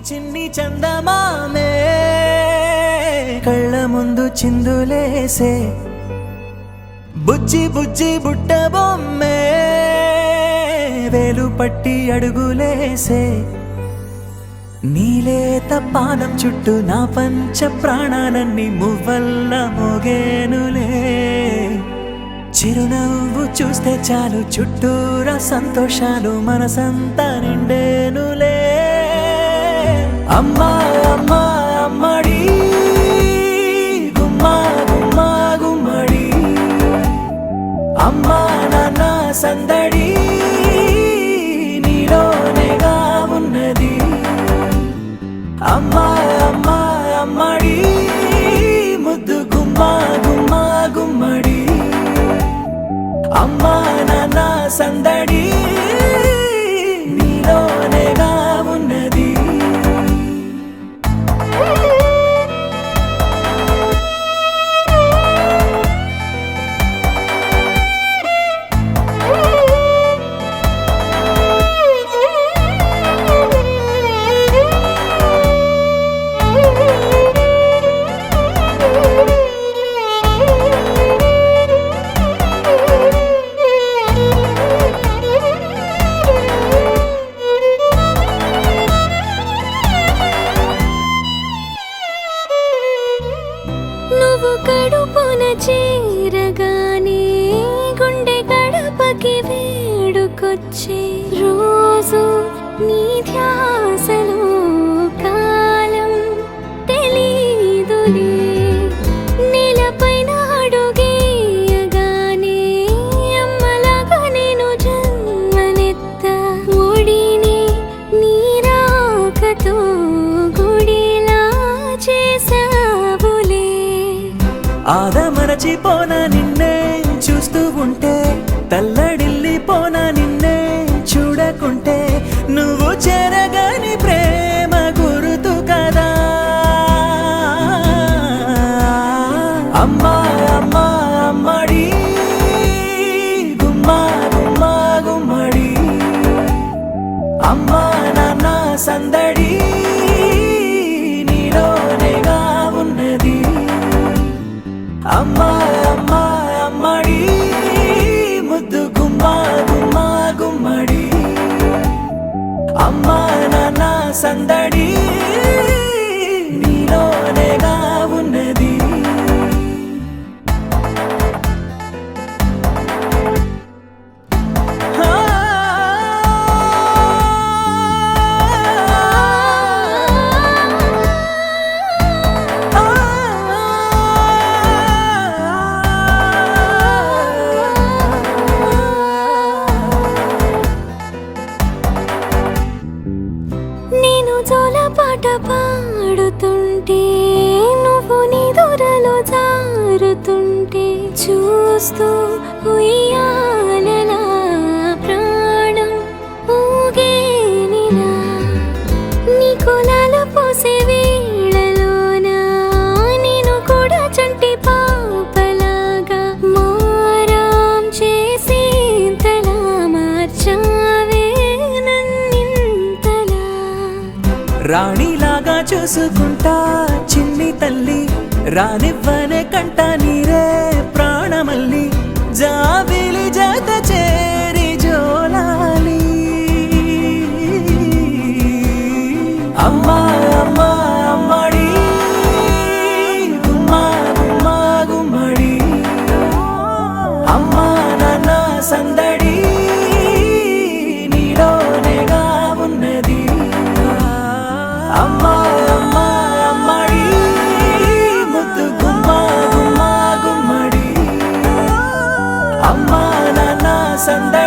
చిన్ని చందమామే కళ్ళ ముందు చిందులేసే బుజ్జి బుజ్జి బుట్ట బొమ్మే వేలు పట్టి అడుగులేసే నీలేత పానం చుట్టూ నా పంచ ప్రాణాలన్నీ మువ్వల్ల మోగేనులే చిరునవ్వు చూస్తే చాలు చుట్టూరా సంతోషాలు మనసంతా నిండేనులే అమ్మా అమ్మా అమ్మడి గుమ్మా గుమ్మా గుమ్మడి అమ్మా నాన్న సందడి నీలోనేగా ఉన్నది అమ్మా అమ్మా అమ్మడి ముద్దు గుమ్మా గుమ్మా గుమ్మడి అమ్మా నాన్న సందడి నీలోనేగా ఉన్నది కడుపున చేరగానే గుండె గడపకి వేడుకొచ్చే రోజు నీ ధ్యాసలో కాలం తెలీదులే నేలపైన అడుగేయగానే అమ్మలాగా నేను జన్మనెత్త ఒడిని నీ రాకతో గుడిలా చేసావులే ఆదమరచిపోనా నిన్నే చూస్తూ ఉంటే తల్లడిల్లిపోనా నిన్నే చూడకుంటే నువ్వు చెరగని ప్రేమ గురుతు కదా అమ్మా అమ్మా అమ్మడి గుమ్మా గుమ్మా గుమ్మడి అమ్మా నాన్న సందడి నీలోనేగా ఉన్నది అమ్మా అమ్మా అమ్మడి ముద్దు గుమ్మా గుమ్మా గుమ్మడి అమ్మా నాన్న సందడి నీలోనేగా ఉన్నది పాట పాడుతుంటే నువ్వు నీ దూరలో జారుతుంటే చూస్తూ ఉయ్యాలలా ప్రాణం ఊగేనిలా నీ కులాల పోసే వేళలోన నేను కూడా చంటి పాపలాగా మారాం చేసేంతలా మార్చావే నన్నింతలా రాణిలాగా చూసుకుంటా చిన్ని తల్లి రానివ్వనే కంట నీరే ప్రాణమల్లి జాబిలి జత చేరి జోలాలి అమ్మా అమ్మా అమ్మడి గుమ్మా గుమ్మా గుమ్మడి అమ్మా నాన్న సందడి నీలోనేగా ఉన్నది అమ్మా అమ్మా అమ్మడి ముద్దు గుమ్మా గుమ్మా గుమ్మడి అమ్మా నాన్న సందడి